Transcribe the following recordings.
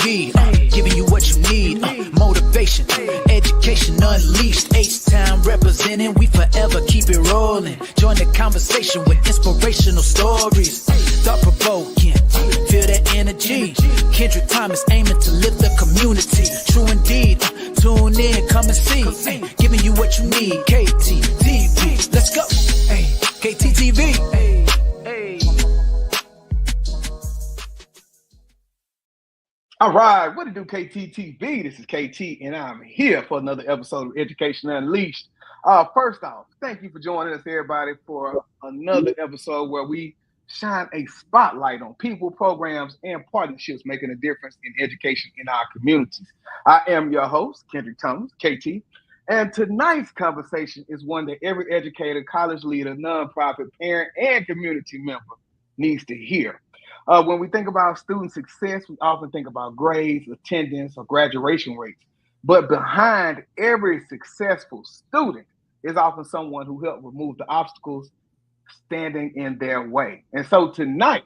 KTTeeV, giving you what you need. Motivation, education unleashed. H-Town representing, we forever keep it rolling. Join the conversation with inspirational stories. Thought-provoking, feel that energy. Kendrick Thomas aiming to lift the community. True indeed, tune in, come and see. Giving you what you need. KTTeeV, let's go. KTTeeV. All right, what to do, KTTeeV? This is KT, and I'm here for another episode of Education Unleashed. First off, thank you for joining us, everybody, for another episode where we shine a spotlight on people, programs, and partnerships making a difference in education in our communities. I am your host, Kendrick Thomas, KT, and tonight's conversation is one that every educator, college leader, nonprofit, parent, and community member needs to hear. When we think about student success, we often think about grades, attendance, or graduation rates. But behind every successful student is often someone who helped remove the obstacles standing in their way. And so tonight,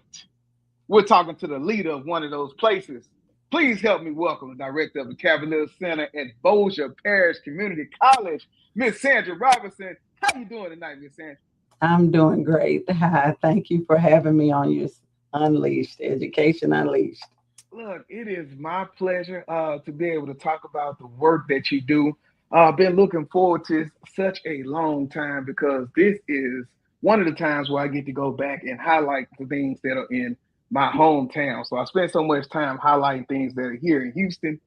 we're talking to the leader of one of those places. Please help me welcome the director of the Cavalier Center at Bossier Parish Community College, Miss Sandra Roberson. How you doing tonight, Miss Sandra? I'm doing great. Hi, thank you for having me on your Unleashed, Education Unleashed. Look, it is my pleasure to be able to talk about the work that you do. I've been looking forward to such a long time because this is one of the times where I get to go back and highlight the things that are in my hometown. So I spend so much time highlighting things that are here in Houston,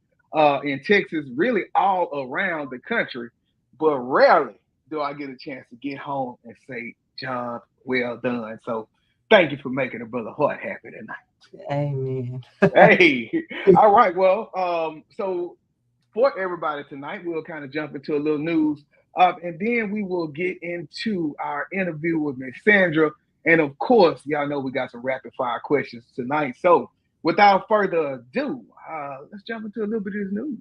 in Texas, really all around the country. But rarely do I get a chance to get home and say, job well done. So thank you for making a brother heart happy tonight. Amen. Hey, all right. Well, so for everybody tonight, we'll kind of jump into a little news, and then we will get into our interview with Miss Sandra. And of course, y'all know we got some rapid fire questions tonight. So without further ado, let's jump into a little bit of this news.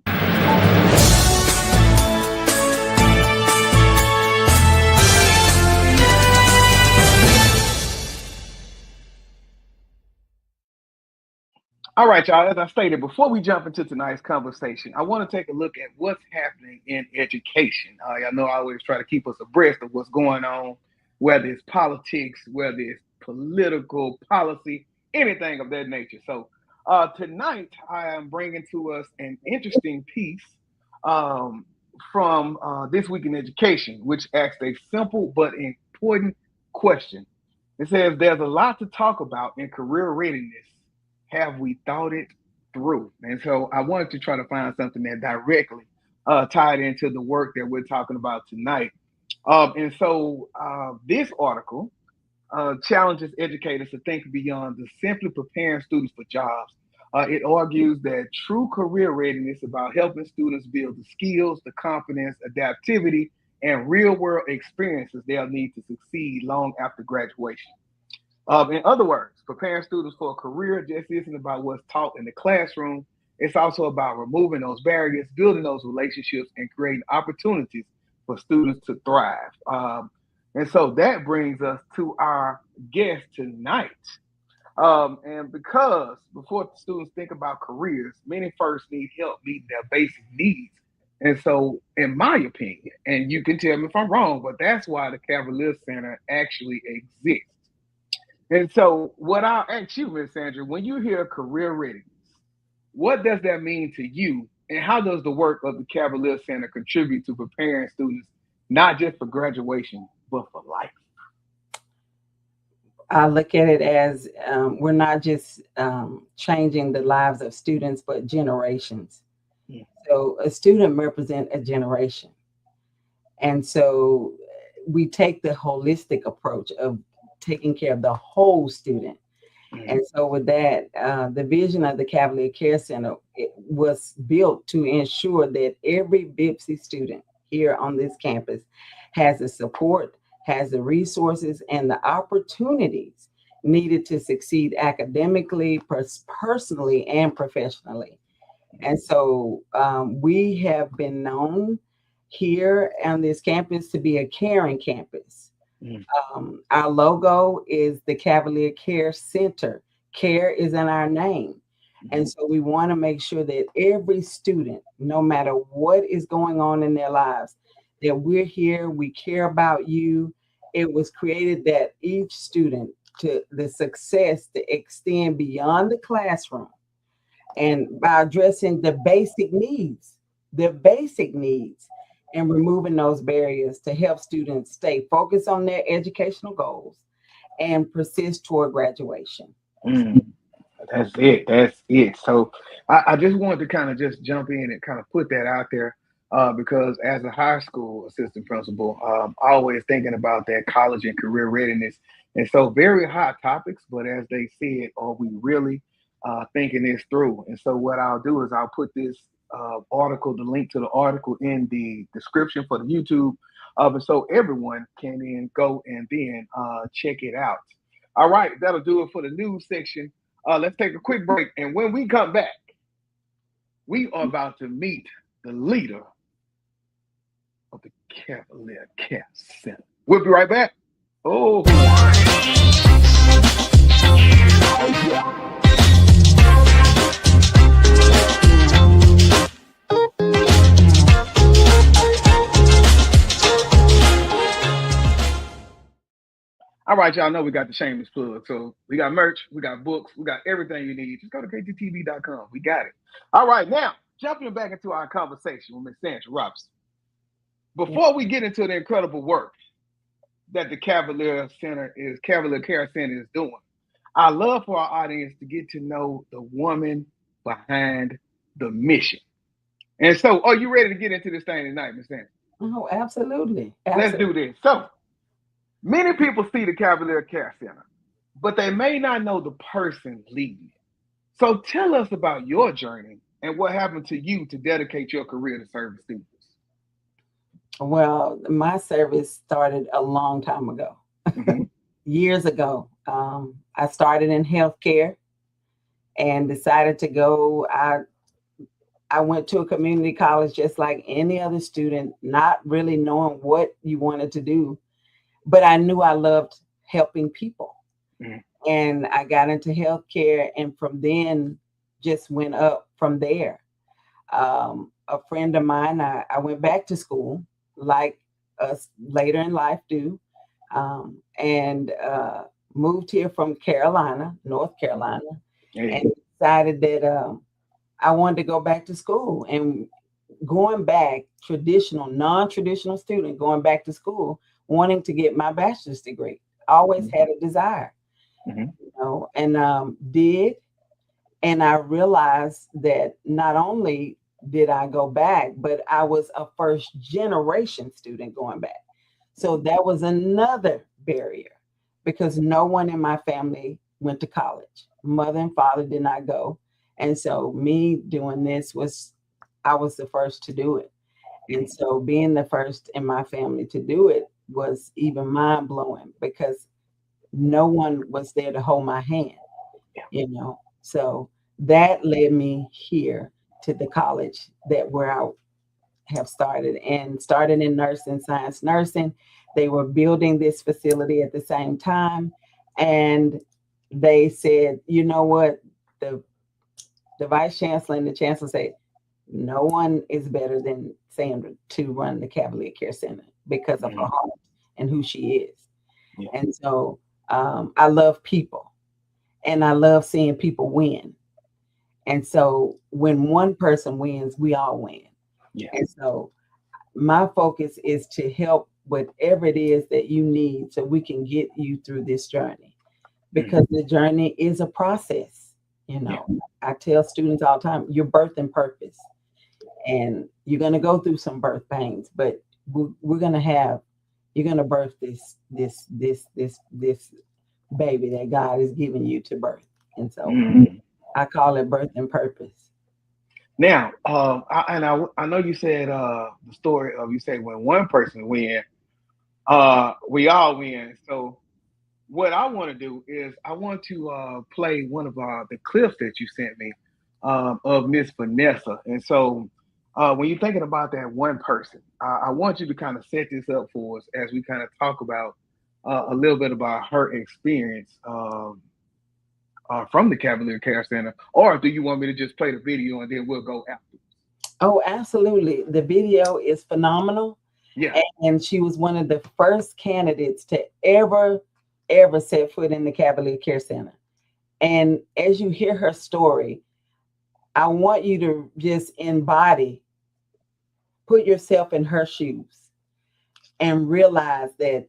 All right, y'all, as I stated, before we jump into tonight's conversation, I want to take a look at what's happening in education. I know I always try to keep us abreast of what's going on, whether it's politics, whether it's political policy, anything of that nature. So tonight, I am bringing to us an interesting piece from This Week in Education, which asks a simple but important question. It says, there's a lot to talk about in career readiness. Have we thought it through? And so I wanted to try to find something that directly tied into the work that we're talking about tonight. And so this article challenges educators to think beyond the simply preparing students for jobs. It argues that true career readiness is about helping students build the skills, the confidence, adaptivity, and real-world experiences they'll need to succeed long after graduation. In other words, preparing students for a career just isn't about what's taught in the classroom. It's also about removing those barriers, building those relationships, and creating opportunities for students to thrive. And so that brings us to our guest tonight. And because before students think about careers, many first need help meeting their basic needs. And so, in my opinion, and you can tell me if I'm wrong, but that's why the Cavalier Center actually exists. And so what I'll ask you, Ms. Sandra, when you hear career readiness, what does that mean to you? And how does the work of the Cavalier Center contribute to preparing students, not just for graduation, but for life? I look at it as we're not just changing the lives of students, but generations. Yeah. So a student represents a generation. And so we take the holistic approach of taking care of the whole student. Mm-hmm. And so with that, the vision of the Cavalier Care Center, it was built to ensure that every BIPSI student here on this campus has the support, has the resources, and the opportunities needed to succeed academically, personally, and professionally. And so we have been known here on this campus to be a caring campus. Our logo is the Cavalier Care Center. Care is in our name. And so we want to make sure that every student, no matter what is going on in their lives, that we're here, we care about you. It was created that each student, to the success to extend beyond the classroom, and by addressing the basic needs, and removing those barriers to help students stay focused on their educational goals and persist toward graduation. Mm, that's it. That's it. So I just wanted to kind of just jump in and kind of put that out there because as a high school assistant principal, always thinking about that college and career readiness. And so very hot topics, but as they said, are we really thinking this through? And so what I'll do is I'll put this article, the link to the article in the description for the YouTube, and so everyone can then go and then check it out. All right, that'll do it for the news section. Let's take a quick break. And when we come back, we are about to meet the leader of the Cavalier Care Center. We'll be right back. Oh. All right, y'all know we got the shameless plug. So we got merch, we got books, we got everything you need. Just go to KTTeeV.com. We got it. All right, now jumping back into our conversation with Miss Sandra Roberson. Before we get into the incredible work that the Cavalier Care Center is doing, I love for our audience to get to know the woman behind the mission. And so, are you ready to get into this thing tonight, Miss Sandra? Oh, absolutely. Let's do this. So, many people see the Cavalier Care Center, but they may not know the person leading it. So tell us about your journey and what happened to you to dedicate your career to serving students. Well, my service started a long time ago. Mm-hmm. Years ago. I started in healthcare and decided to go. I went to a community college just like any other student, not really knowing what you wanted to do, but I knew I loved helping people. Mm-hmm. And I got into healthcare, and from then just went up from there. A friend of mine, I went back to school like us later in life do, and moved here from North Carolina, and decided that I wanted to go back to school. And going back, non-traditional student, going back to school, wanting to get my bachelor's degree. Always mm-hmm. had a desire, and did. And I realized that not only did I go back, but I was a first generation student going back. So that was another barrier because no one in my family went to college. Mother and father did not go. And so me doing this I was the first to do it. And so being the first in my family to do it was even mind blowing because no one was there to hold my hand, So that led me here to the college where I have started in nursing, science nursing. They were building this facility at the same time. And they said, you know what, the vice chancellor and the chancellor said, no one is better than Sandra to run the Cavalier Care Center because of her heart and who she is. Yeah. And so I love people and I love seeing people win. And so when one person wins, we all win. Yeah. And so my focus is to help whatever it is that you need so we can get you through this journey, because the journey is a process. I tell students all the time, you're birthing purpose, and you're going to go through some birth pains, but you're going to birth this baby that God is giving you to birth. And so I call it birth and purpose. Now, I know you said the story of, you say when one person wins, we all win. So what I want to do is I want to play one of the clips that you sent me of Miss Vanessa. And so when you're thinking about that one person, I want you to kind of set this up for us as we kind of talk about a little bit about her experience from the Cavalier Care Center, or do you want me to just play the video and then we'll go after? Oh, absolutely. The video is phenomenal. Yeah. And she was one of the first candidates to ever set foot in the Cavalier Care Center. And as you hear her story, I want you to just put yourself in her shoes and realize that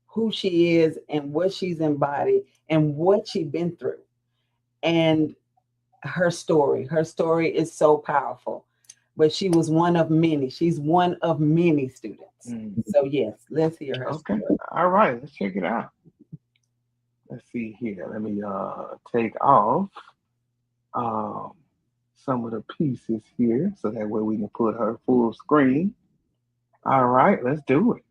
who she is and what she's embodied and what she's been through. And her story is so powerful, but she was one of many. She's one of many students. So yes, let's hear her story. All right, let's check it out. Let's see here. Let me take off some of the pieces here so that way we can put her full screen. All right, let's do it.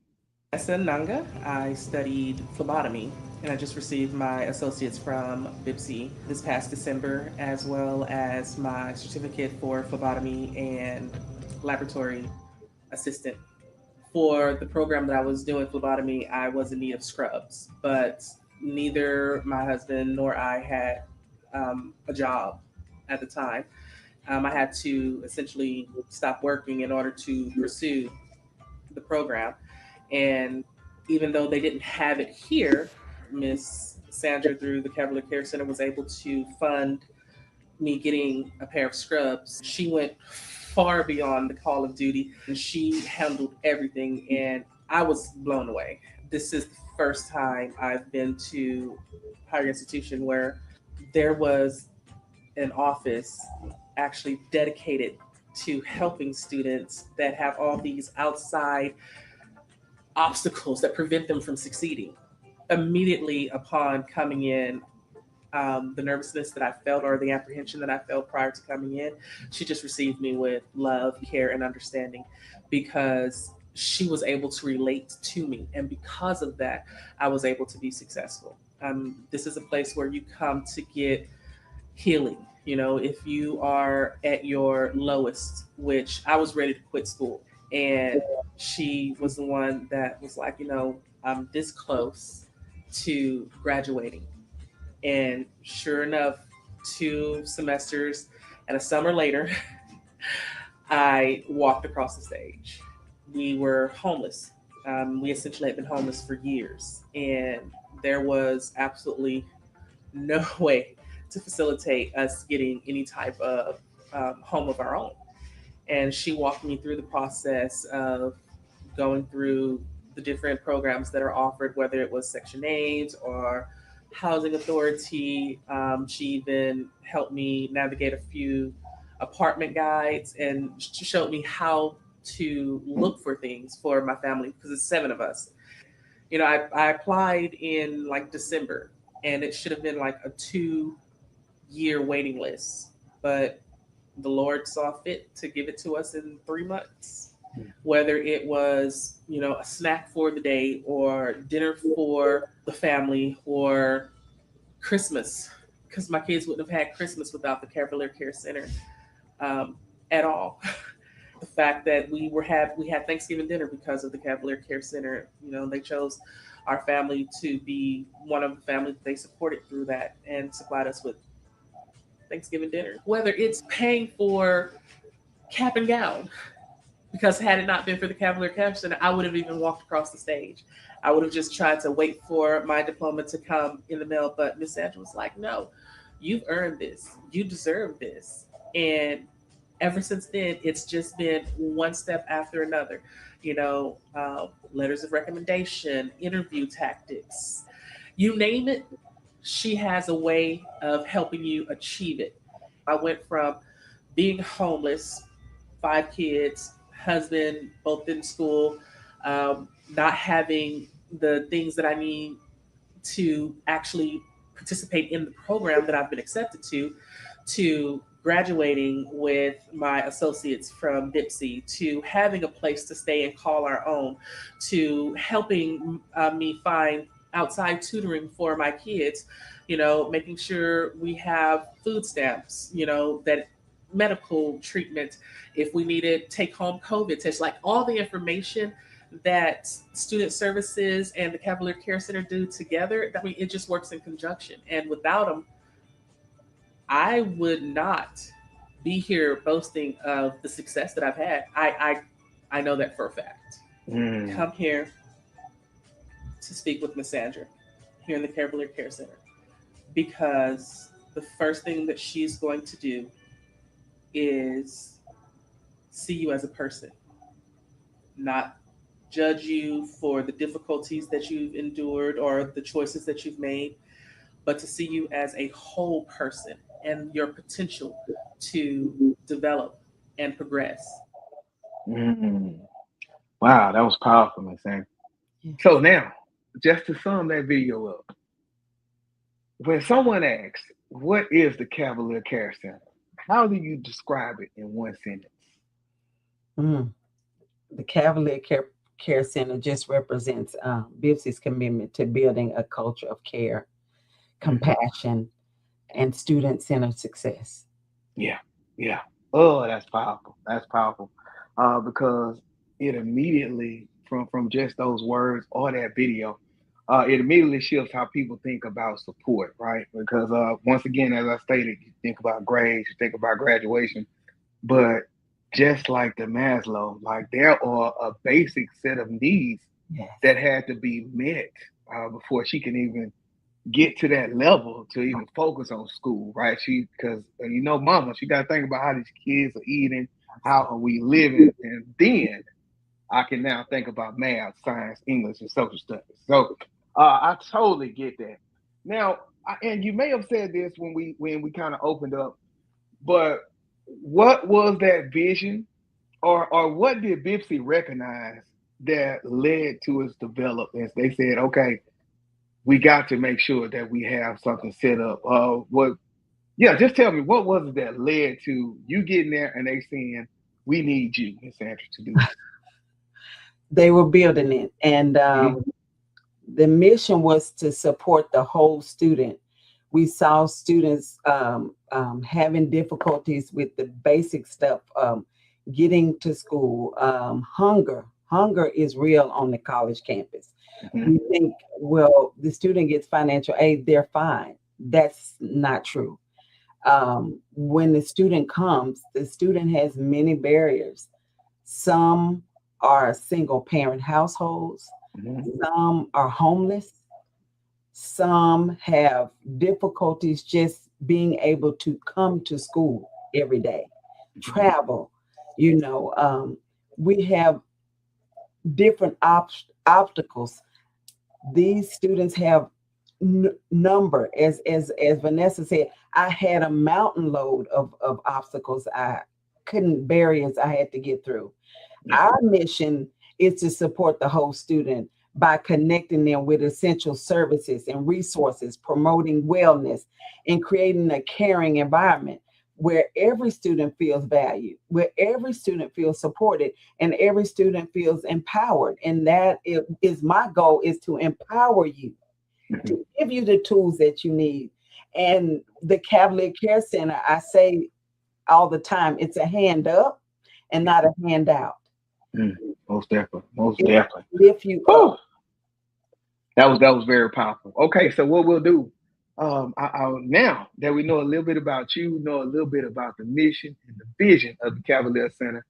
Nanga. I studied phlebotomy, and I just received my associates from BIPSI this past December, as well as my certificate for phlebotomy and laboratory assistant. For the program that I was doing phlebotomy, I was in need of scrubs, but neither my husband nor I had a job at the time. I had to essentially stop working in order to pursue the program. And even though they didn't have it here, Miss Sandra through the Cavalier Care Center was able to fund me getting a pair of scrubs. She went far beyond the call of duty, and she handled everything, and I was blown away. This is the first time I've been to a higher institution where there was an office actually dedicated to helping students that have all these outside obstacles that prevent them from succeeding. Immediately upon coming in, the nervousness that I felt or the apprehension that I felt prior to coming in, she just received me with love, care, and understanding, because she was able to relate to me. And because of that, I was able to be successful. This is a place where you come to get healing. You know, if you are at your lowest, which I was ready to quit school, and she was the one that was like, you know, I'm this close to graduating. And sure enough, 2 semesters and a summer later, I walked across the stage. We were homeless. We essentially had been homeless for years, and there was absolutely no way to facilitate us getting any type of home of our own. And she walked me through the process of going through the different programs that are offered, whether it was Section 8 or Housing Authority. She even helped me navigate a few apartment guides, and she showed me how to look for things for my family, because it's 7 of us. You know, I applied in like December, and it should have been like a 2-year waiting list, but the Lord saw fit to give it to us in 3 months. Whether it was, you know, a snack for the day or dinner for the family or Christmas, because my kids wouldn't have had Christmas without the Cavalier Care Center at all. The fact that we had Thanksgiving dinner because of the Cavalier Care Center. You know, they chose our family to be one of the families they supported through that and supplied us with Thanksgiving dinner. Whether it's paying for cap and gown, because had it not been for the Cavalier Care Center, I would have even walked across the stage. I would have just tried to wait for my diploma to come in the mail. But Miss Sandra was like, no, you've earned this. You deserve this. And ever since then, it's just been one step after another. You know, letters of recommendation, interview tactics, you name it, she has a way of helping you achieve it. I went from being homeless, 5 kids, husband, both in school, not having the things that I need to actually participate in the program that I've been accepted to graduating with my associates from BIPSI, to having a place to stay and call our own, to helping me find outside tutoring for my kids, you know, making sure we have food stamps, you know, that medical treatment, if we needed take home COVID tests, like all the information that student services and the Cavalier Care Center do together. I mean, it just works in conjunction. And without them, I would not be here boasting of the success that I've had. I know that for a fact. Come here to speak with Miss Sandra here in the Cavalier Care Center because the first thing that she's going to do is see you as a person, not judge you for the difficulties that you've endured or the choices that you've made, but to see you as a whole person and your potential to develop and progress. Mm. Wow, that was powerful, Miss Sandra. Yeah. So now, just to sum that video up, when someone asks, what is the Cavalier Care Center? How do you describe it in one sentence? Mm. The Care Center just represents BIPSI's commitment to building a culture of care, compassion, and student-centered success. Yeah, yeah. Oh, that's powerful. That's powerful. Because it immediately, from just those words or that video, it immediately shifts how people think about support, right? Because once again, as I stated, you think about grades, you think about graduation, but just like the Maslow, like there are a basic set of needs Yes. that had to be met before she can even get to that level to even focus on school, right? Because mama, she got to think about how these kids are eating, how are we living, and then I can now think about math, science, English, and social studies. So I totally get that. Now, and you may have said this when we kind of opened up, but what was that vision, or what did Bipsy recognize that led to its development? They said, okay, we got to make sure that we have something set up. Just tell me, what was it that led to you getting there and they saying, we need you, Miss Sandra, to do this? They were building it, and the mission was to support the whole student. We saw students having difficulties with the basic stuff, getting to school, hunger. Hunger is real on the college campus. We think, well, the student gets financial aid, they're fine. That's not true. When the student comes, the student has many barriers. Some are single parent households, some are homeless, some have difficulties just being able to come to school every day, travel. We have different obstacles. These students have number, as Vanessa said. I had a mountain load of obstacles, barriers I had to get through. Our mission is to support the whole student by connecting them with essential services and resources, promoting wellness, and creating a caring environment where every student feels valued, where every student feels supported, and every student feels empowered. And that is my goal, is to empower you, to give you the tools that you need. And the Cavalier Care Center, I say all the time, it's a hand up and not a handout. Most definitely. Most definitely. Lift you up. That was very powerful. Okay, so what we'll do, now that we know a little bit about you, know a little bit about the mission and the vision of the Cavalier Center,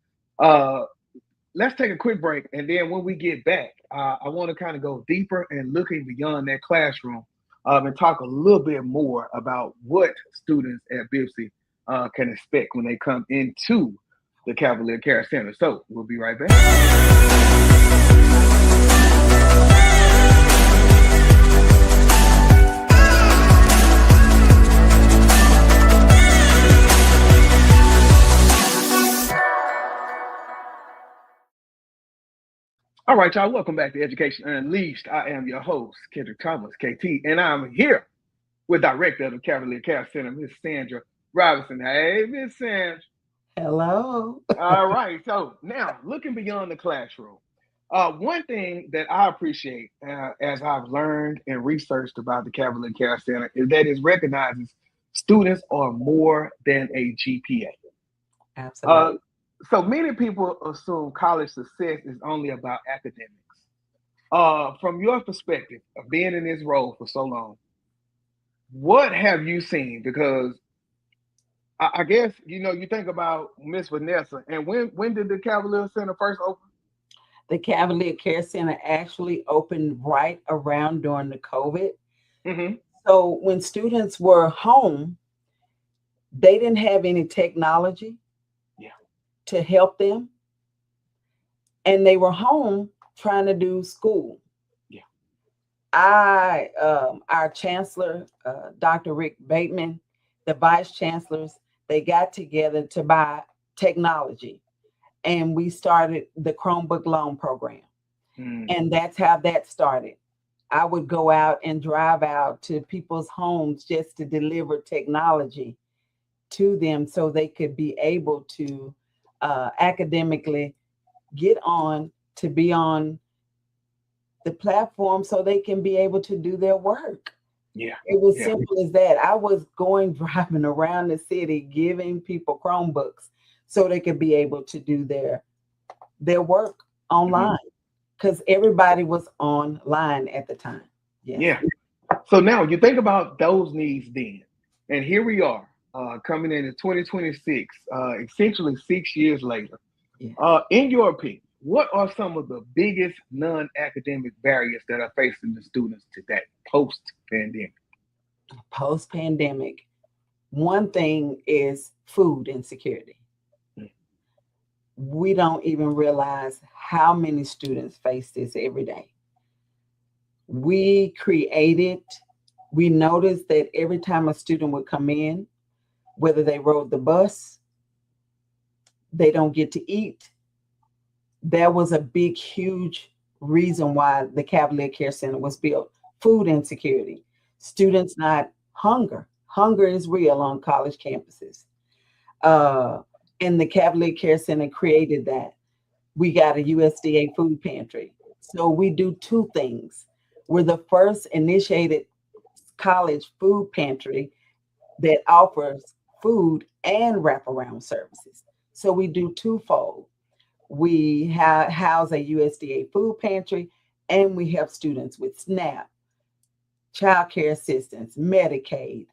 let's take a quick break. And then when we get back, I want to kind of go deeper and looking beyond that classroom and talk a little bit more about what students at Bipsy can expect when they come into the Cavalier Care Center. So we'll be right back. All right, y'all, welcome back to Education Unleashed. I am your host, Kendrick Thomas, KT, and I'm here with Director of the Cavalier Care Center, Miss Sandra Roberson. Hey, Miss Sandra. Hello. All right, so now looking beyond the classroom, one thing that I appreciate as I've learned and researched about the Cavalier Care Center is that it recognizes students are more than a GPA. Absolutely. So many people assume college success is only about academics. From your perspective of being in this role for so long, what have you seen? Because I guess you think about Miss Vanessa, and when did the Cavalier Center first open? The Cavalier Care Center actually opened right around during the COVID. Mm-hmm. So when students were home, they didn't have any technology Yeah. to help them, and they were home trying to do school. Yeah. Our chancellor, Dr. Rick Bateman, the vice chancellors, they got together to buy technology, and we started the Chromebook loan program. And that's how that started. I would go out and drive out to people's homes just to deliver technology to them so they could be able to academically get on to be on the platform so they can be able to do their work. Yeah. It was Yeah. simple as that. I was driving around the city giving people Chromebooks so they could be able to do their work online, because everybody was online at the time. Yes. Yeah. So now you think about those needs then, and here we are coming into 2026, essentially 6 years later. Yes. In your opinion, what are some of the biggest non-academic barriers that are facing the students today, post-pandemic? Post-pandemic, one thing is food insecurity. We don't even realize how many students face this every day. We noticed that every time a student would come in, whether they rode the bus, they don't get to eat. That was a big, huge reason why the Cavalier Care Center was built. Food insecurity, students not hunger. Hunger is real on college campuses. And the Cavalier Care Center created that. We got a USDA food pantry. So we do two things. We're the first initiated college food pantry that offers food and wraparound services. So we do twofold. We house a USDA food pantry, and we help students with SNAP, child care assistance, Medicaid,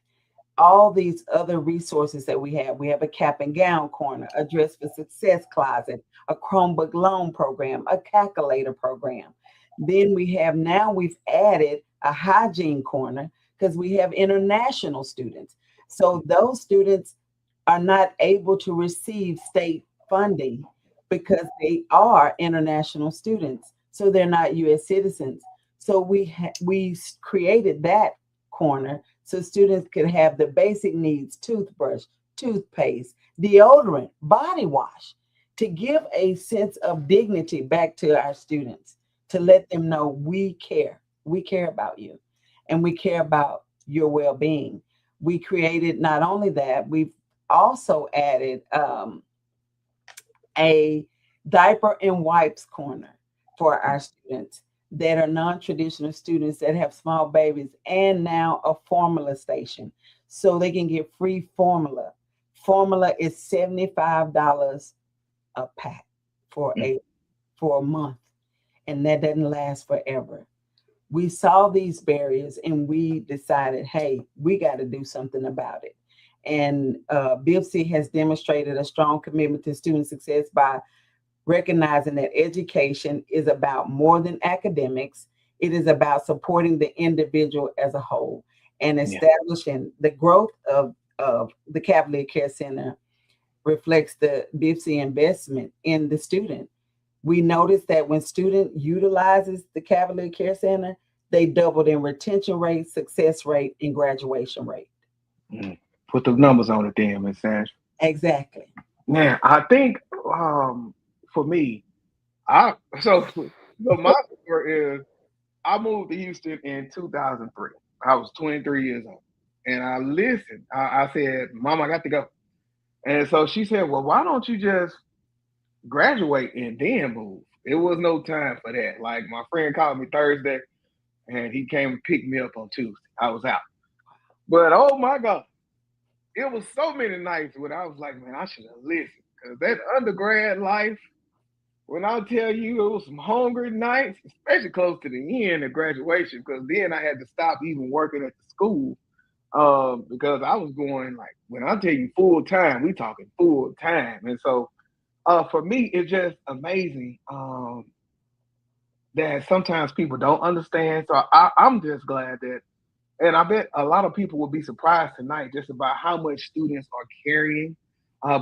all these other resources that we have. We have a cap and gown corner, a dress for success closet, a Chromebook loan program, a calculator program. Then we've added a hygiene corner because we have international students. So those students are not able to receive state funding because they are international students. So they're not US citizens. So we created that corner so students could have the basic needs: toothbrush, toothpaste, deodorant, body wash, to give a sense of dignity back to our students, to let them know we care about you, and we care about your well-being. We created not only that, we've also added a diaper and wipes corner for our students that are non-traditional students that have small babies, and now a formula station so they can get free formula. Formula is $75 a pack for a month, and that doesn't last forever. We saw these barriers and we decided, hey, we got to do something about it. And BIPC has demonstrated a strong commitment to student success by recognizing that education is about more than academics. It is about supporting the individual as a whole, and establishing the growth of the Cavalier Care Center reflects the BIPC investment in the student. We noticed that when student utilizes the Cavalier Care Center, they doubled in retention rate, success rate, and graduation rate. Put the numbers on it then, Ms. Sandra. Exactly. Now, I think for me, my story is I moved to Houston in 2003. I was 23 years old. And I listened. I said, Mom, I got to go. And so she said, well, why don't you just graduate and then move? It was no time for that. Like, my friend called me Thursday and he came and picked me up on Tuesday. I was out. But oh my God, it was so many nights when I was like, man, I should have listened. Because that undergrad life, when I tell you it was some hungry nights, especially close to the end of graduation, because then I had to stop even working at the school Because I was going like, when I tell you full time, we talking full time. And so for me, it's just amazing that sometimes people don't understand. So I'm just glad that, and I bet a lot of people will be surprised tonight just about how much students are carrying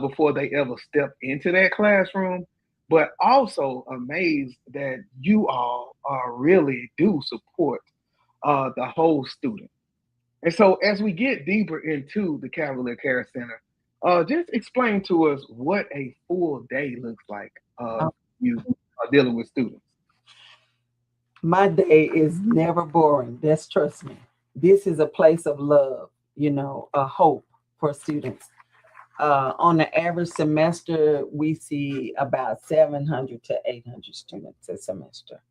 before they ever step into that classroom. But also amazed that you all really do support the whole student. And so, as we get deeper into the Cavalier Care Center, just explain to us what a full day looks like. You are dealing with students. My day is never boring. That's trust me. This is a place of love, a hope for students. On the average semester, we see about 700 to 800 students a semester.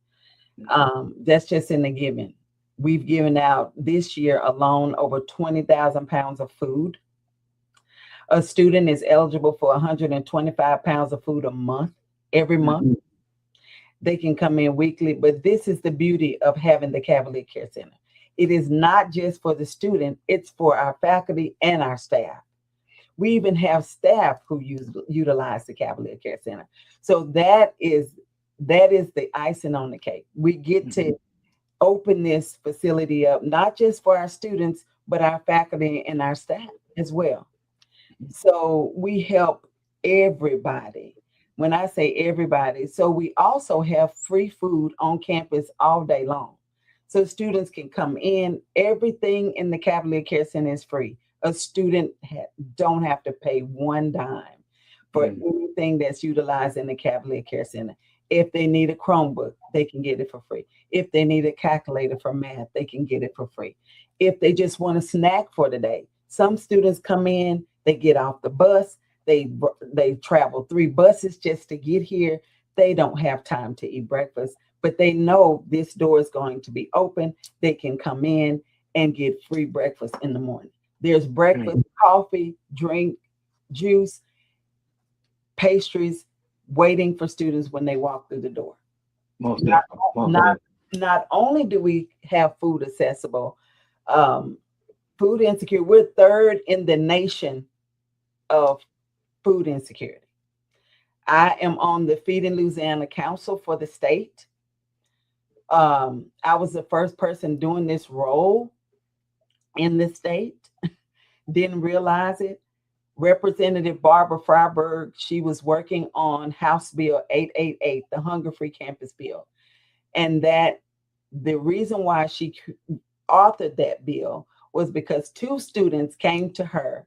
That's just in the giving. We've given out this year alone over 20,000 pounds of food. A student is eligible for 125 pounds of food a month, every month. They can come in weekly, but this is the beauty of having the Cavalier Care Center. It is not just for the student, it's for our faculty and our staff. We even have staff who utilize the Cavalier Care Center. So that is the icing on the cake. We get to open this facility up, not just for our students, but our faculty and our staff as well. So we help everybody. When I say everybody, so we also have free food on campus all day long. So students can come in. Everything in the Cavalier Care Center is free. A student don't have to pay one dime for anything that's utilized in the Cavalier Care Center. If they need a Chromebook, they can get it for free. If they need a calculator for math, they can get it for free. If they just want a snack for the day, some students come in, they get off the bus, they travel 3 buses just to get here. They don't have time to eat breakfast, but they know this door is going to be open. They can come in and get free breakfast in the morning. There's breakfast, coffee, drink, juice, pastries, waiting for students when they walk through the door. Not only do we have food accessible, food insecurity, we're 3rd in the nation of food insecurity. I am on the Feeding Louisiana Council for the state. I was the first person doing this role in the state. Didn't realize it. Representative Barbara Freiberg, she was working on House Bill 888, the Hunger-Free Campus Bill. And that the reason why she authored that bill was because 2 students came to her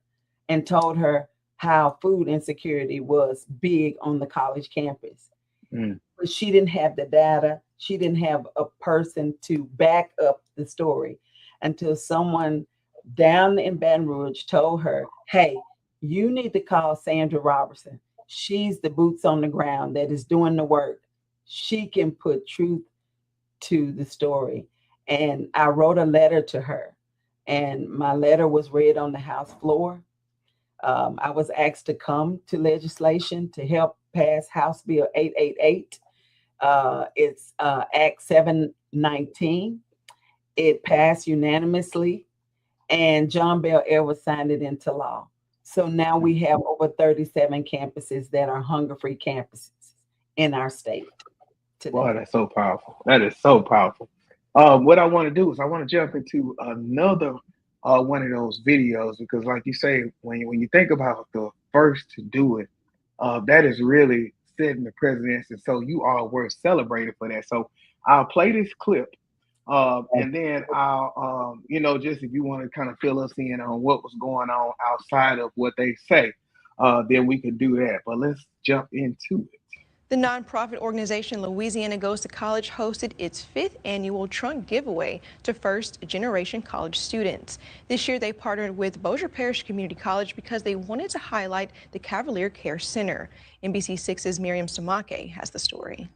and told her how food insecurity was big on the college campus. But she didn't have the data. She didn't have a person to back up the story until someone down in Baton Rouge told her, hey, you need to call Sandra Roberson. She's the boots on the ground that is doing the work. She can put truth to the story. And I wrote a letter to her, and my letter was read on the House floor. I was asked to come to legislation to help pass House Bill 888. It's Act 719. It passed unanimously, and John Bel Edwards signed it into law. So now we have over 37 campuses that are hunger-free campuses in our state today. Wow, that's so powerful. That is so powerful. What I want to do is I want to jump into another one of those videos, because like you say, when you think about the first to do it, that is really setting the precedence. And so you are worth celebrating for that. So I'll play this clip. And then I'll, just if you want to kind of fill us in on what was going on outside of what they say, then we can do that. But let's jump into it. The nonprofit organization Louisiana Goes to College hosted its 5th annual trunk giveaway to first-generation college students. This year, they partnered with Bossier Parish Community College because they wanted to highlight the Cavalier Care Center. NBC6's Miriam Samake has the story.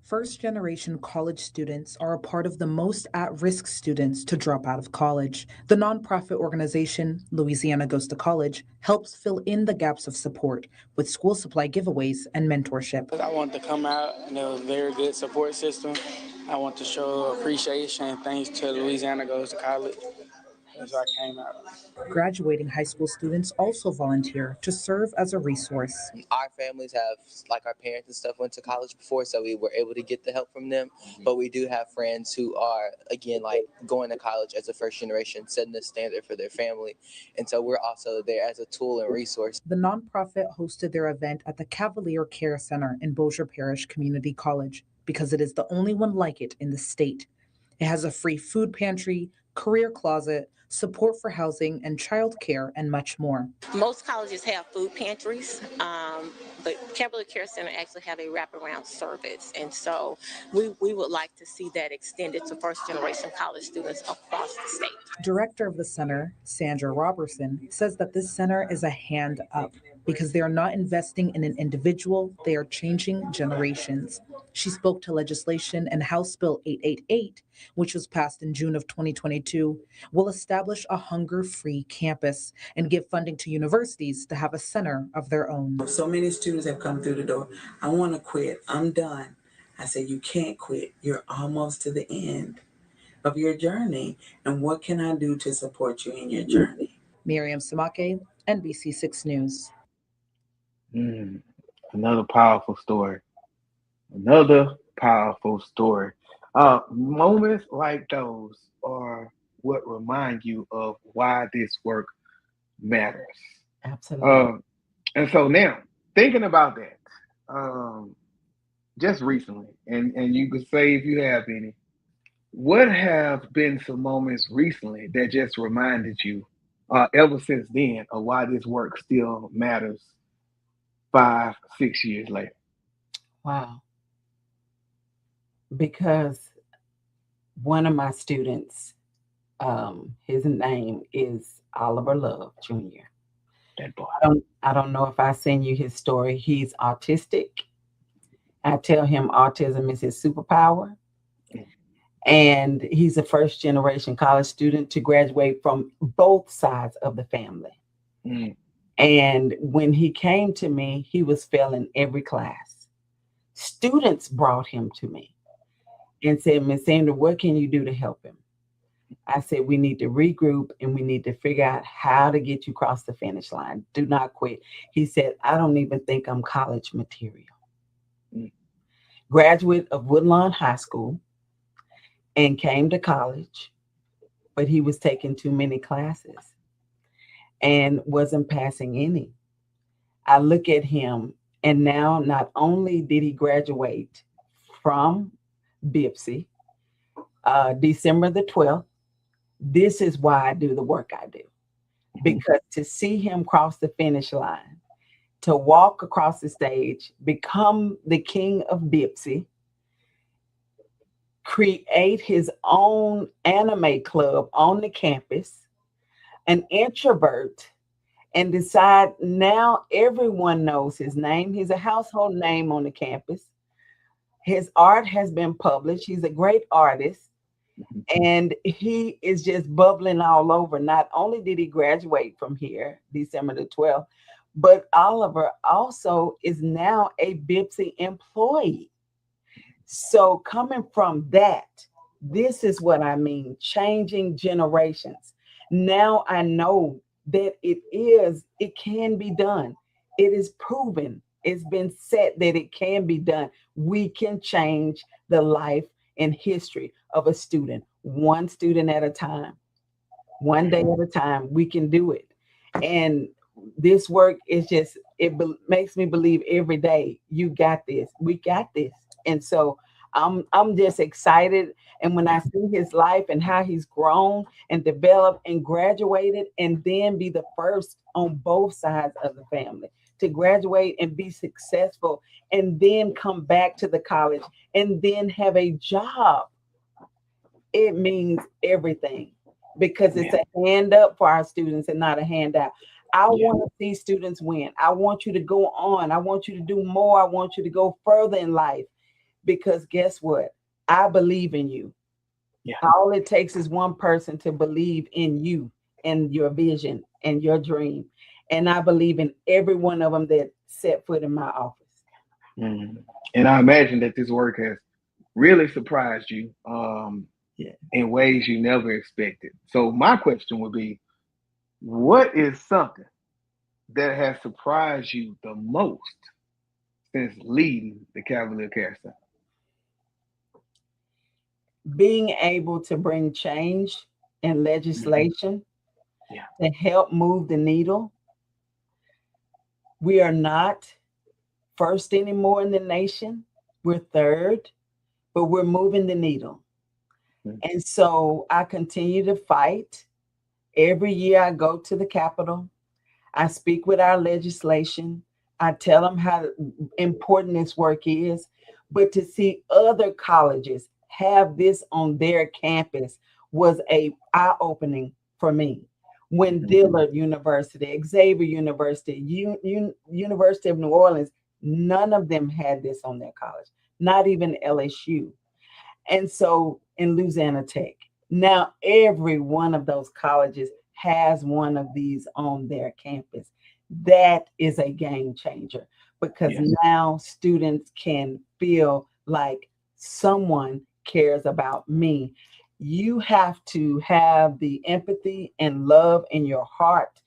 First-generation college students are a part of the most at-risk students to drop out of college. The nonprofit organization, Louisiana Goes to College, helps fill in the gaps of support with school supply giveaways and mentorship. I wanted to come out, and it was a very good support system. I want to show appreciation and thanks to Louisiana Goes to College as I came out. Graduating high school students also volunteer to serve as a resource. Our families have, like our parents and stuff, went to college before, so we were able to get the help from them. But we do have friends who are, again, like going to college as a first generation, setting the standard for their family. And so we're also there as a tool and resource. The nonprofit hosted their event at the Cavalier Care Center in Bossier Parish Community College because it is the only one like it in the state. It has a free food pantry, career closet, support for housing and childcare, and much more. Most colleges have food pantries, but Cavalier Care Center actually have a wraparound service. And so we would like to see that extended to first generation college students across the state. Director of the center, Sandra Roberson, says that this center is a hand up because they are not investing in an individual, they are changing generations. She spoke to legislation and House Bill 888, which was passed in June of 2022, will establish a hunger-free campus and give funding to universities to have a center of their own. So many students have come through the door. I want to quit. I'm done. I said, you can't quit. You're almost to the end of your journey. And what can I do to support you in your journey? Miriam Samake, NBC6 News. Another powerful story. Another powerful story. Moments like those are what remind you of why this work matters. Absolutely. And so now, thinking about that, just recently, and you could say if you have any, what have been some moments recently that just reminded you, ever since then, of why this work still matters 5, 6 years later? Wow. Because one of my students, his name is Oliver Love Jr. That boy. I don't know if I send you his story. He's autistic. I tell him autism is his superpower. And he's a first generation college student to graduate from both sides of the family. And when he came to me, he was failing every class. Students brought him to me and said, Miss Sandra, what can you do to help him? I said, we need to regroup and we need to figure out how to get you across the finish line. Do not quit. He said, I don't even think I'm college material. Graduate of Woodlawn High School and came to college, but he was taking too many classes and wasn't passing any. I look at him, and now not only did he graduate from BIPSI, December the 12th, this is why I do the work I do. Because to see him cross the finish line, to walk across the stage, become the king of BIPSI, create his own anime club on the campus, an introvert, and decide now everyone knows his name. He's a household name on the campus. His art has been published. He's a great artist. And he is just bubbling all over. Not only did he graduate from here, December the 12th, but Oliver also is now a BIPSI employee. So coming from that, this is what I mean, changing generations. Now I know that it can be done. It is proven. It's been said that it can be done. We can change the life and history of a student, one student at a time, one day at a time. We can do it. And this work is just, makes me believe every day, you got this, we got this. And so I'm just excited. And when I see his life and how he's grown and developed and graduated, and then be the first on both sides of the family to graduate and be successful, and then come back to the college and then have a job, it means everything, because it's a hand up for our students and not a handout. I want to see students win. I want you to go on. I want you to do more. I want you to go further in life, because guess what? I believe in you. All it takes is one person to believe in you and your vision and your dream. And I believe in every one of them that set foot in my office. And I imagine that this work has really surprised you Yeah. in ways you never expected. So my question would be, what is something that has surprised you the most since leading the Cavalier Care Center? Being able to bring change in legislation Yeah. to help move the needle. We are not first anymore in the nation. We're third, but we're moving the needle. And so I continue to fight. Every year I go to the Capitol. I speak with our legislation. I tell them how important this work is. But to see other colleges have this on their campus was a eye-opening for me. When Dillard University, Xavier University, University of New Orleans, none of them had this on their college, not even LSU. And so in Louisiana Tech, now every one of those colleges has one of these on their campus. That is a game changer because now students can feel like someone cares about me. You have to have the empathy and love in your heart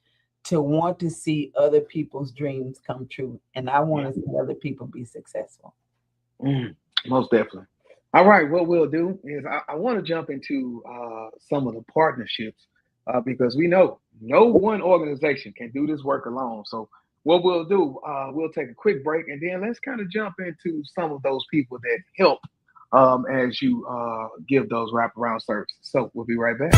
to want to see other people's dreams come true. And I want to see other people be successful. Most definitely. All right, what we'll do is I want to jump into some of the partnerships because we know no one organization can do this work alone. So what we'll do, we'll take a quick break and then let's kind of jump into some of those people that help as you give those wraparound services. So we'll be right back.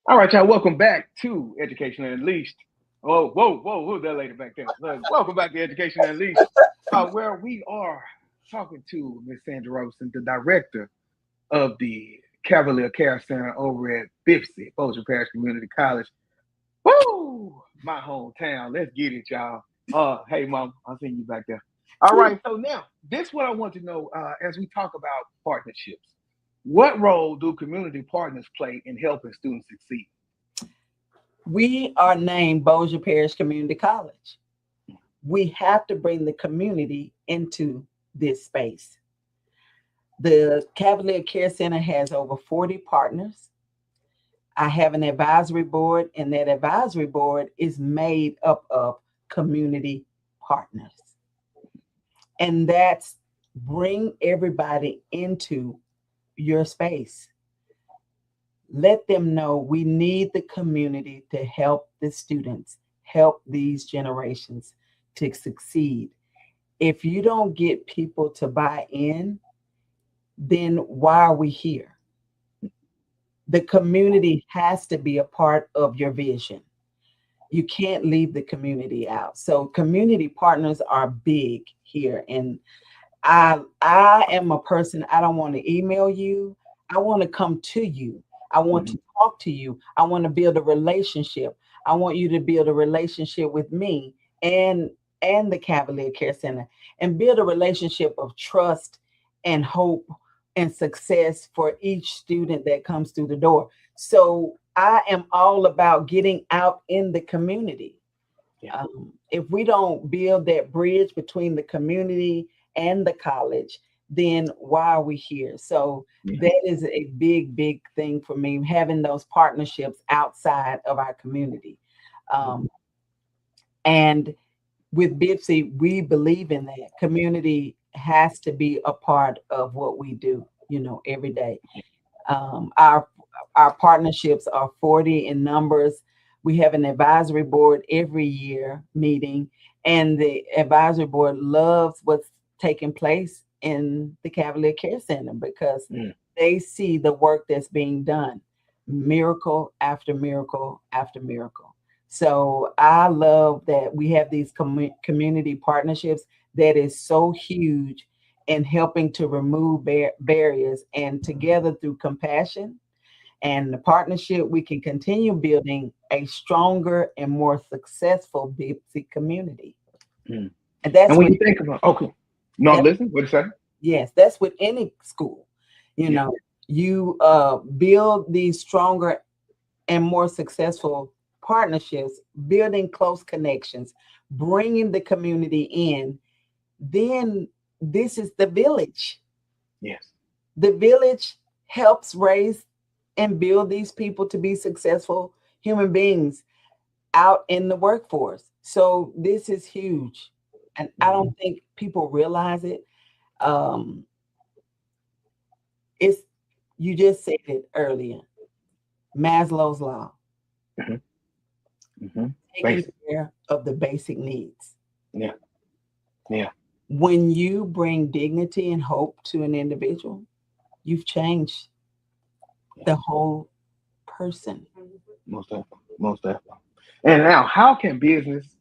All right, y'all, welcome back to Education Unleashed. Whoa, who's that lady back there? Welcome back to Education Unleashed, where we are talking to Miss Sandra Roberson, the director of the Cavalier Care Center over at Bossier Parish Community College. Woo! My hometown. Let's get it, y'all. Hey, Mom, I'll see you back there. All right, so now, this is what I want to know as we talk about partnerships. What role do community partners play in helping students succeed? We are named Bossier Parish Community College. We have to bring the community into this space. The Cavalier Care Center has over 40 partners. I have an advisory board, and that advisory board is made up of community partners. And that's bring everybody into your space. Let them know we need the community to help the students, help these generations to succeed. If you don't get people to buy in, then why are we here? The community has to be a part of your vision. You can't leave the community out. So community partners are big here. And I am a person, I don't want to email you. I want to come to you. I want to talk to you. I want to build a relationship. I want you to build a relationship with me and the Cavalier Care Center and build a relationship of trust and hope and success for each student that comes through the door. So I am all about getting out in the community. If we don't build that bridge between the community and the college, then why are we here? So that is a big, big thing for me, having those partnerships outside of our community. And with Bossier, we believe in that. Community has to be a part of what we do, every day. Our partnerships are 40 in numbers. We have an advisory board every year meeting, and the advisory board loves what's taking place in the Cavalier Care Center because they see the work that's being done, miracle after miracle after miracle. So I love that we have these community partnerships that is so huge in helping to remove barriers, and together through compassion and the partnership, we can continue building a stronger and more successful Bossier community. And that's when you think about, listen, what did you say? Yes, that's with any school. You Yeah. know, you build these stronger and more successful partnerships, building close connections, bringing the community in. Then this is the village. Yes. The village helps raise and build these people to be successful human beings out in the workforce. So this is huge. And I don't think people realize it. Um, it's you just said it earlier. Maslow's law, Mm-hmm. taking Basic. care of the basic needs. Yeah. Yeah. When you bring dignity and hope to an individual, you've changed the whole person. Most definitely. Most definitely. And now, how can businesses,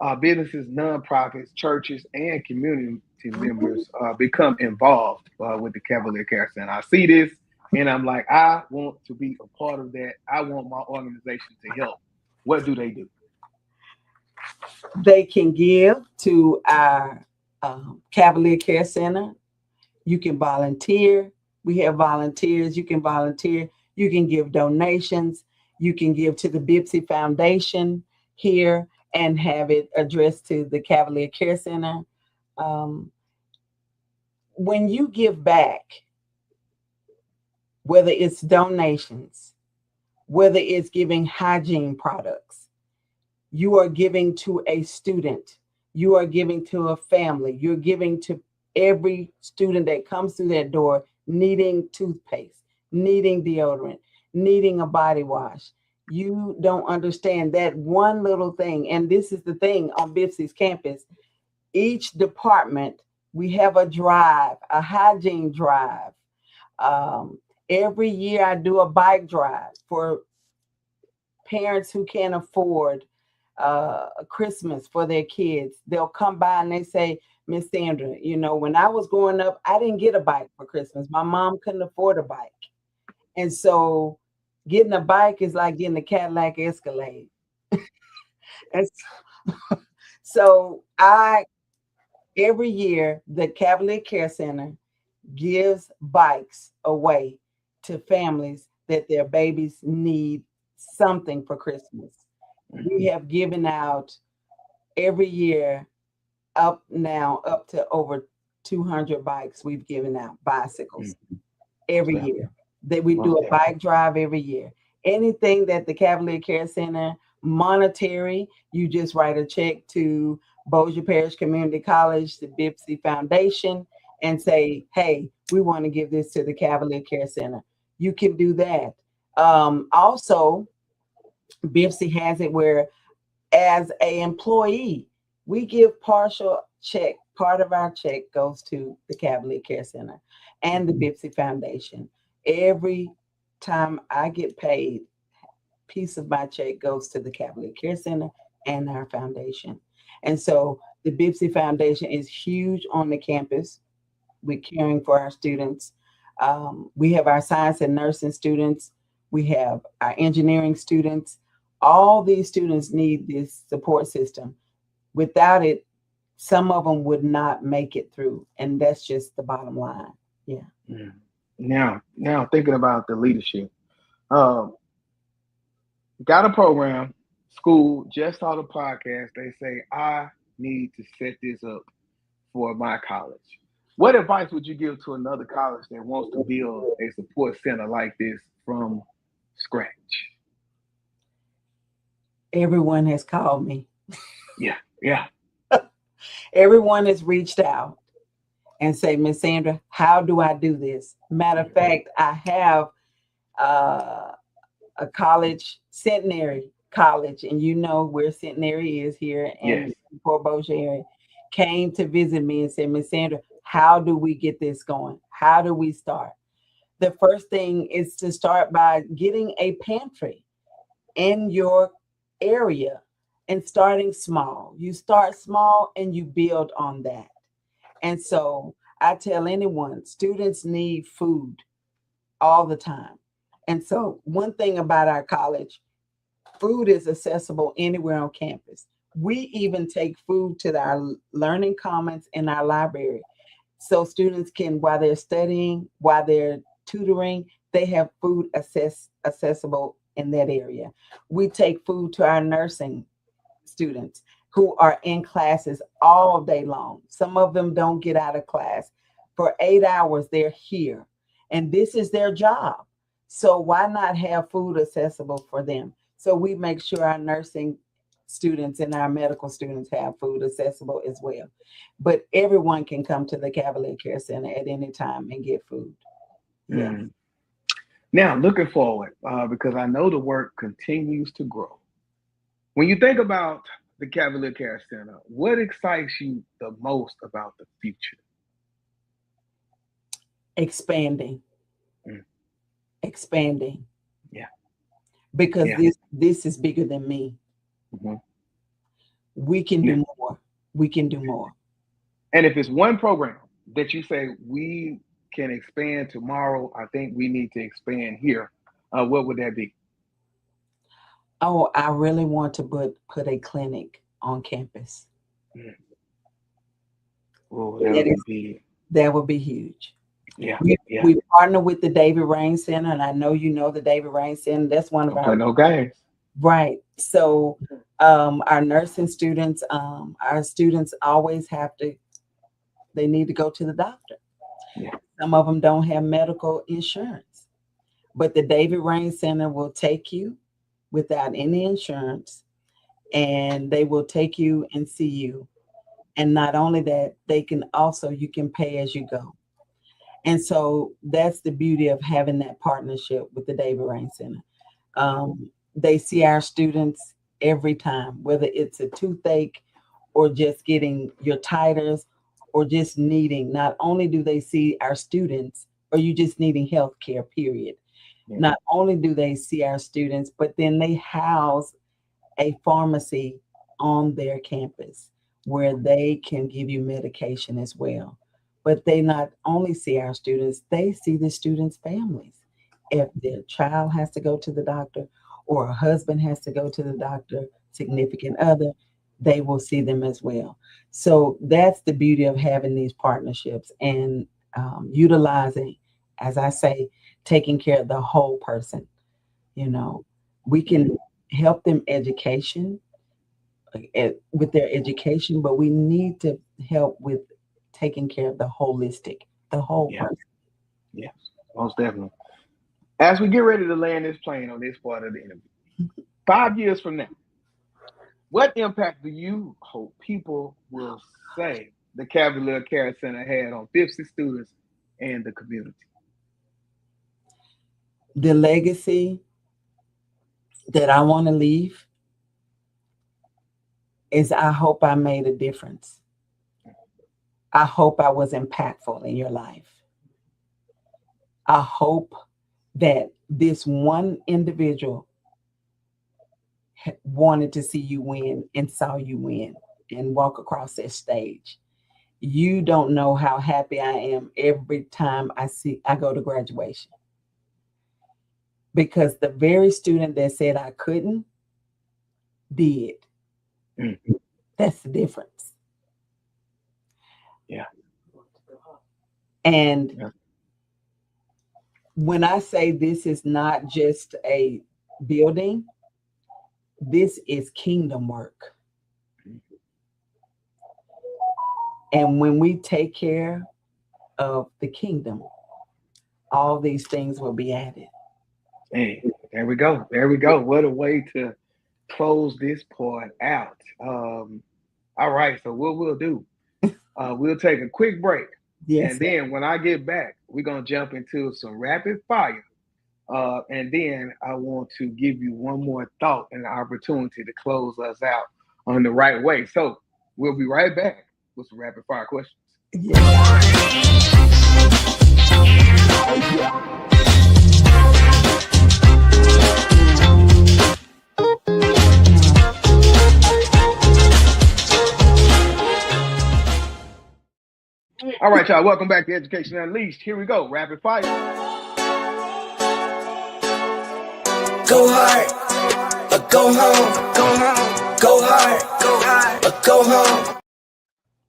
nonprofits, churches, and community members become involved with the Cavalier Care Center? I see this, and I'm like, I want to be a part of that. I want my organization to help. What do they do? They can give to our Cavalier Care Center. You can volunteer. We have volunteers. You can volunteer. You can give donations. You can give to the Bossier Foundation here and have it addressed to the Cavalier Care Center. When you give back, whether it's donations, whether it's giving hygiene products, you are giving to a student, you are giving to a family, you're giving to every student that comes through that door needing toothpaste, needing deodorant, needing a body wash. You don't understand that one little thing. And this is the thing on Bossier's campus. Each department, we have a drive, a hygiene drive. Every year I do a bike drive for parents who can't afford Christmas for their kids. They'll come by and they say, Miss Sandra, you know, when I was growing up, I didn't get a bike for Christmas. My mom couldn't afford a bike. And so getting a bike is like getting a Cadillac Escalade. And so every year, the Cavalier Care Center gives bikes away to families that their babies need something for Christmas. We have given out every year up to over 200 bikes. We've given out bicycles every year. That we do a bike drive every year. Anything that the Cavalier Care Center monetary, you just write a check to Bossier Parish Community College, the Bossier Foundation, and say, hey, we want to give this to the Cavalier Care Center. You can do that. Also, Bossier has it where as an employee, we give partial check. Part of our check goes to the Cavalier Care Center and the Bossier Foundation. Every time I get paid, piece of my check goes to the Cavalier Care Center and our foundation. And so the Bossier Foundation is huge on the campus. We're caring for our students. We have our science and nursing students. We have our engineering students. All these students need this support system. Without it, some of them would not make it through. And that's just the bottom line. Yeah. Now thinking about the leadership. Got a program, school, just saw the podcast. They say, I need to set this up for my college. What advice would you give to another college that wants to build a support center like this from scratch? Everyone has called me. Yeah. Everyone has reached out and say, Miss Sandra, how do I do this? Matter of fact, I have a college, Centenary College, and you know where Centenary is here in Port Bossier area, came to visit me and said, Miss Sandra, how do we get this going? How do we start? The first thing is to start by getting a pantry in your area and starting small. You start small and you build on that. And so I tell anyone, students need food all the time. And so one thing about our college, food is accessible anywhere on campus. We even take food to our learning commons in our library. So students can, while they're studying, while they're tutoring, they have food accessible in that area. We take food to our nursing students who are in classes all day long. Some of them don't get out of class. For 8 hours, they're here. And this is their job. So why not have food accessible for them? So we make sure our nursing students and our medical students have food accessible as well. But everyone can come to the Cavalier Care Center at any time and get food. Yeah. Now, looking forward, because I know the work continues to grow. When you think about the Cavalier Care Center, what excites you the most about the future? Expanding. Expanding. Yeah. Because this is bigger than me. We can do more. We can do more. And if it's one program that you say we can expand tomorrow, I think we need to expand here, what would that be? Oh, I really want to put a clinic on campus. Oh, that would be huge. Yeah. We partner with the David Rain Center, and I know you know the David Rain Center. That's one of our guys. Right. So our nursing students, our students always they need to go to the doctor. Yeah. Some of them don't have medical insurance, but the David Rain Center will take you without any insurance, and they will take you and see you. And not only that, you can pay as you go. And so that's the beauty of having that partnership with the David Rain Center. They see our students every time, whether it's a toothache or just getting your titers or just needing, not only do they see our students, or you just needing health care, period. Yeah. Not only do they see our students, but then they house a pharmacy on their campus where they can give you medication as well. But they not only see our students, they see the students' families. If their child has to go to the doctor or a husband has to go to the doctor, significant other, they will see them as well. So that's the beauty of having these partnerships and utilizing, as I say, taking care of the whole person. You know, we can help them with their education, but we need to help with taking care of the whole person. Yes, most definitely. As we get ready to land this plane on this part of the interview, 5 years from now, what impact do you hope people will say the Cavalier Care Center had on 50 students and the community? The legacy that I want to leave is I hope I made a difference. I hope I was impactful in your life. I hope that this one individual wanted to see you win and saw you win and walk across that stage. You don't know how happy I am every time I go to graduation. Because the very student that said I couldn't did. Mm-hmm. That's the difference. Yeah. And when I say this is not just a building, this is kingdom work. And when we take care of the kingdom, all these things will be added. Hey, there we go. There we go. What a way to close this part out. All right. So what we'll do, we'll take a quick break. Yes. And then when I get back, we're going to jump into some rapid fire. And then I want to give you one more thought and an opportunity to close us out on the right way. So we'll be right back with some rapid fire questions. All right, y'all. Welcome back to Education Unleashed. Here we go. Rapid fire. Go hard, or go home. Go home. Go hard, or go home.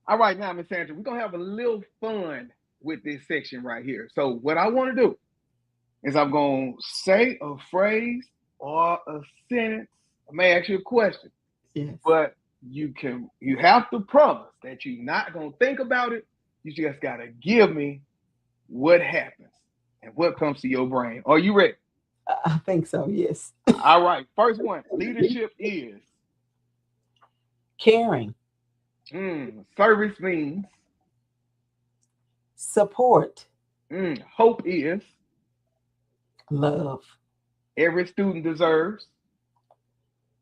All right, now, Miss Sandra, we're gonna have a little fun with this section right here. So what I want to do is I'm gonna say a phrase or a sentence. I may ask you a question, Yes. but you have to promise that you're not gonna think about it. You just gotta give me what happens and what comes to your brain. Are you ready? I think so, yes. All right. First one. Leadership is Caring, service means support, hope is love, every student deserves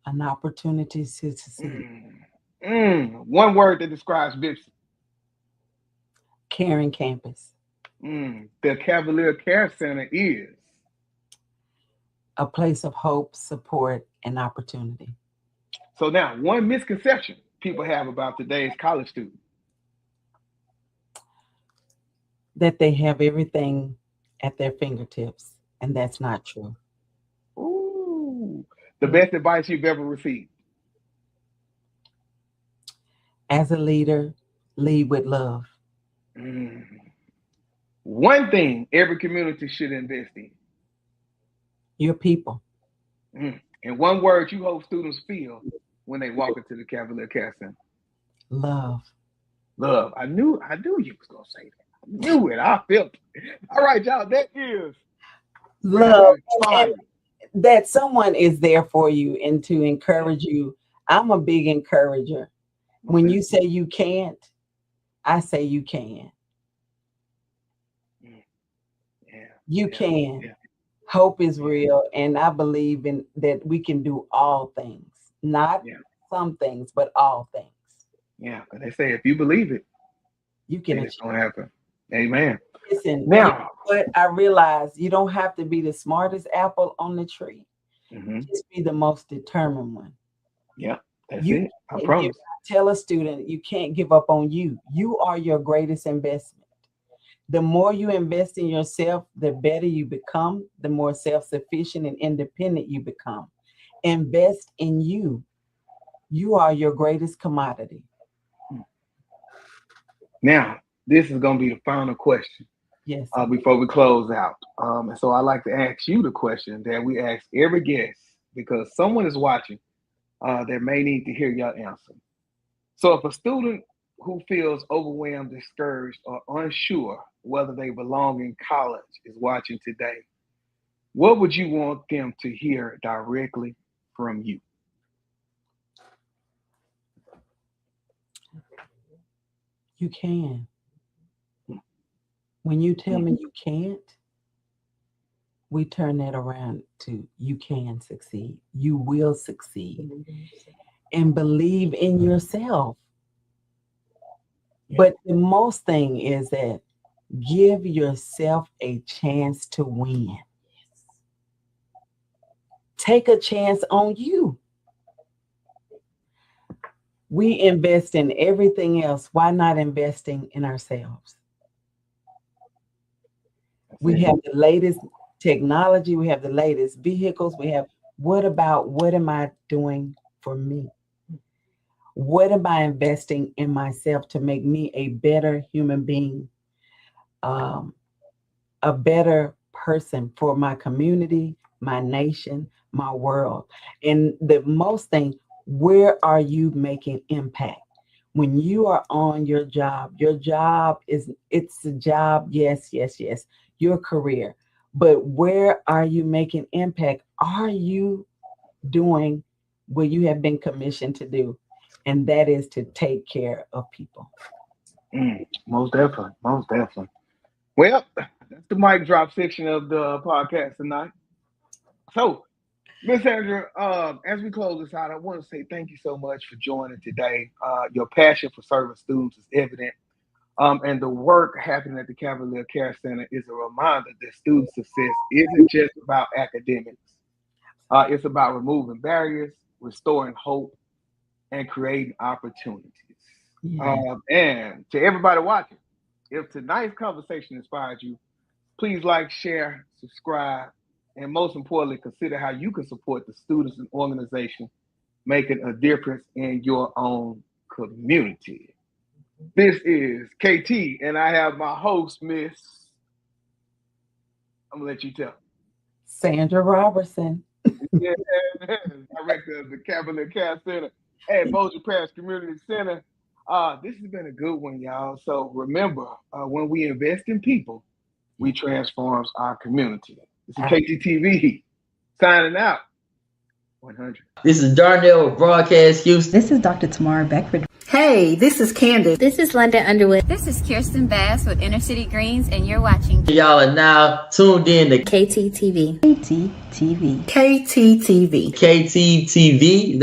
an opportunity to succeed. One word that describes Bipsy. Caring campus, The Cavalier Care Center is a place of hope, support, and opportunity. so now one misconception people have about today's college student. That they have everything at their fingertips, and that's not true. Ooh, the best advice you've ever received. As a leader, lead with love. One thing every community should invest in. Your people. And one word you hope students feel when they walk into the Cavalier Care Center. Love. Love. I knew you was gonna say that. I knew it. I felt it. All right, y'all. That is love. And that someone is there for you and to encourage you. I'm a big encourager. When you say you can't, I say you can. You can. Yeah. Hope is real, and I believe in that we can do all things, not some things, but all things. Yeah, but they say if you believe it, you can. It's gonna happen. Amen. Listen, now, but I realize you don't have to be the smartest apple on the tree. Just be the most determined one. Yeah, that's it. I promise. Tell a student you can't give up on you. You are your greatest investment. The more you invest in yourself, the better you become, the more self-sufficient and independent you become. Invest in you. You are your greatest commodity. Now, this is going to be the final question. Yes. Before we close out. And so I like to ask you the question that we ask every guest, because someone is watching that may need to hear your answer. So if a student who feels overwhelmed, discouraged, or unsure whether they belong in college is watching today, what would you want them to hear directly from you? You can. When you tell me you can't, we turn that around to you can succeed. You will succeed. And believe in yourself. But the most thing is that give yourself a chance to win. Take a chance on you. We invest in everything else. Why not investing in ourselves? We have the latest technology. We have the latest vehicles. What am I doing for me? What am I investing in myself to make me a better human being, a better person for my community, my nation, my world? And the most thing, where are you making impact? When you are on your job it's a job, yes, your career. But where are you making impact? Are you doing what you have been commissioned to do? And that is to take care of people. Most definitely. Well, that's the mic drop section of the podcast tonight. So, Miss Sandra, as we close this out, I want to say thank you so much for joining today. Your passion for serving students is evident. And the work happening at the Cavalier Care Center is a reminder that student success isn't just about academics. It's about removing barriers, restoring hope, and creating opportunities. And to everybody watching, if tonight's conversation inspired you, please like, share, subscribe, and most importantly, consider how you can support the students and organization making a difference in your own community. This is KT, and I have my host, Miss. I'm gonna let you tell. Sandra Roberson. Yeah, director of the Cavalier Care Center at Bossier Parish Community Center. This has been a good one, y'all. So remember, when we invest in people, we transform our community. This is KTTeeV signing out. 100. This is Darnell with Broadcast Houston. This is Dr. Tamara Beckford. Hey, this is Candace. This is London Underwood. This is Kirsten Bass with Inner City Greens, and you're watching. Y'all are now tuned in to KTTeeV. KTTeeV. KTTeeV. KTTeeV.